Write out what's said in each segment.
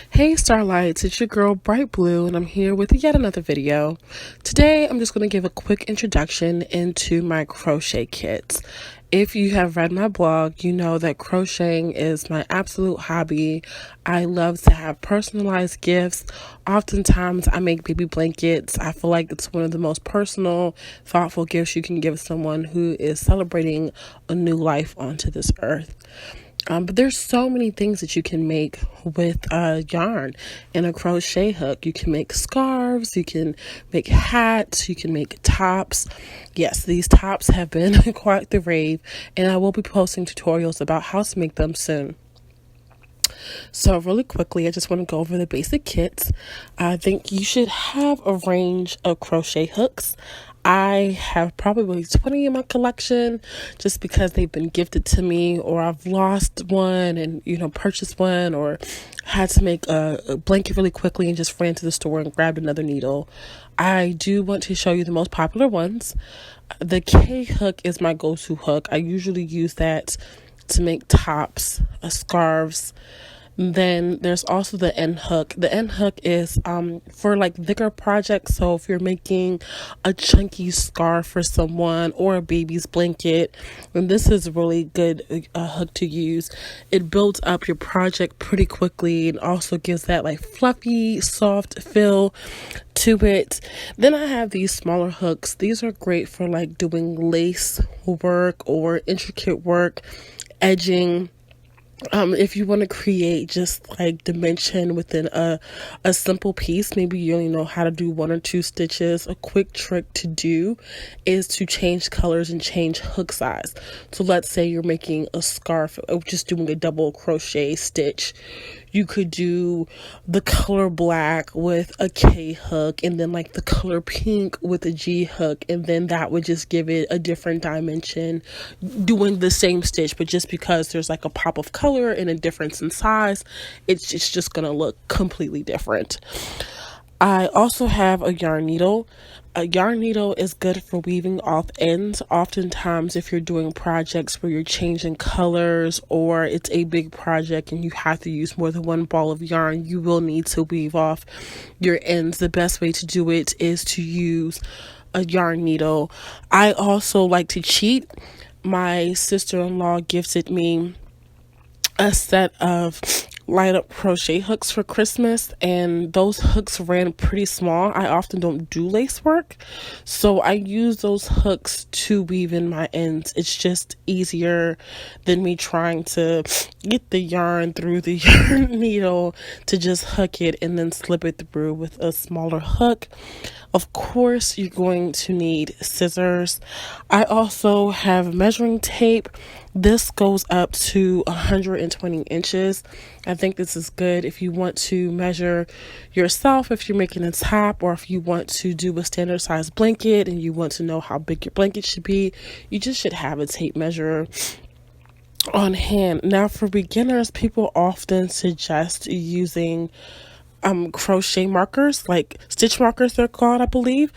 Hey Starlights, it's your girl Bright Blue and I'm here with yet another video. Today I'm just going to give a quick introduction into my crochet kits. If you have read my blog, you know that crocheting is my absolute hobby. I love to have personalized gifts. Oftentimes I make baby blankets. I feel like it's one of the most personal, thoughtful gifts you can give someone who is celebrating a new life onto this earth. But there's so many things that you can make with yarn and a crochet hook. You can make scarves, you can make hats, you can make tops. Yes, these tops have been quite the rave, and I will be posting tutorials about how to make them soon. So really quickly, I just want to go over the basic kits. I think you should have a range of crochet hooks. I have probably 20 in my collection just because they've been gifted to me, or I've lost one and, purchased one, or had to make a blanket really quickly and just ran to the store and grabbed another needle. I do want to show you the most popular ones. The K hook is my go-to hook. I usually use that to make tops, scarves. Then there's also the N hook. The N hook is for like thicker projects. So if you're making a chunky scarf for someone or a baby's blanket, then this is a really good hook to use. It builds up your project pretty quickly and also gives that like fluffy, soft feel to it. Then I have these smaller hooks. These are great for like doing lace work or intricate work, edging. If you want to create just like dimension within a simple piece, maybe you only know how to do 1 or 2 stitches. A quick trick to do is to change colors and change hook size. So let's say you're making a scarf, just doing a double crochet stitch. You could do the color black with a K hook, and then like the color pink with a G hook, and then that would just give it a different dimension, doing the same stitch, but just because there's like a pop of color and a difference in size, it's just gonna look completely different. I also have a yarn needle. A yarn needle is good for weaving off ends. Oftentimes, if you're doing projects where you're changing colors or it's a big project and you have to use more than one ball of yarn, you will need to weave off your ends. The best way to do it is to use a yarn needle. I also like to cheat. My sister-in-law gifted me a set of light up crochet hooks for Christmas, and those hooks ran pretty small. I often don't do lace work, so I use those hooks to weave in my ends. It's just easier than me trying to get the yarn through the yarn needle to just hook it and then slip it through with a smaller hook. Of course, you're going to need scissors. I also have measuring tape. This goes up to 120 inches. I think this is good if you want to measure yourself, if you're making a top, or if you want to do a standard size blanket and you want to know how big your blanket should be. You just should have a tape measure on hand. Now, for beginners, people often suggest using crochet markers, like stitch markers they're called, I believe.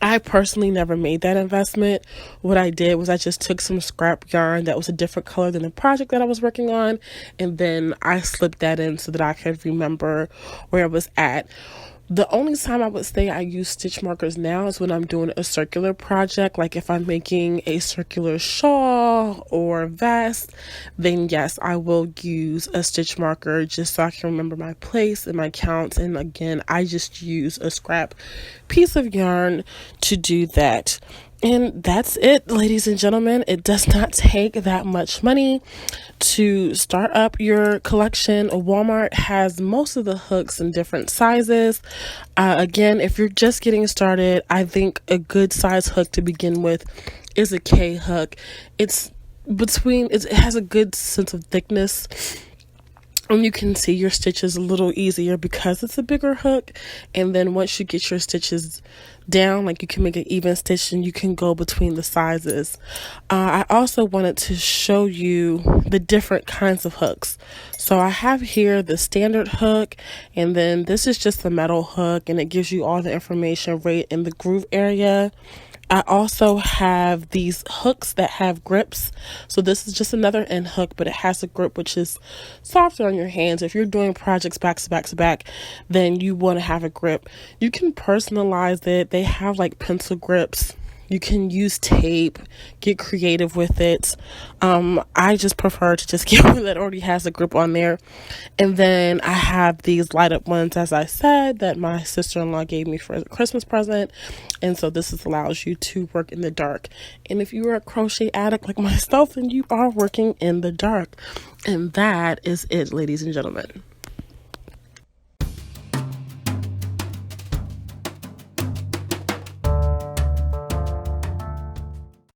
I personally never made that investment. What I did was I just took some scrap yarn that was a different color than the project that I was working on, and then I slipped that in so that I could remember where I was at. The only time I would say I use stitch markers now is when I'm doing a circular project. Like if I'm making a circular shawl or vest, then yes, I will use a stitch marker just so I can remember my place and my counts. And again, I just use a scrap piece of yarn to do that. And that's it, ladies and gentlemen. It does not take that much money to start up your collection. Walmart has most of the hooks in different sizes. Again, if you're just getting started, I think a good size hook to begin with is a K hook. It has a good sense of thickness, and you can see your stitches a little easier because it's a bigger hook. And then once you get your stitches down, like you can make an even stitch and you can go between the sizes. I also wanted to show you the different kinds of hooks. So I have here the standard hook, and then this is just the metal hook, and it gives you all the information right in the groove area. I also have these hooks that have grips. So this is just another end hook, but it has a grip which is softer on your hands. If you're doing projects back to back to back, then you want to have a grip. You can personalize it. They have like pencil grips. You can use tape, get creative with it. I just prefer to just get one that already has a grip on there. And then I have these light up ones, as I said, that my sister-in-law gave me for a Christmas present. And so this allows you to work in the dark. And if you are a crochet addict like myself, then you are working in the dark. And that is it, ladies and gentlemen.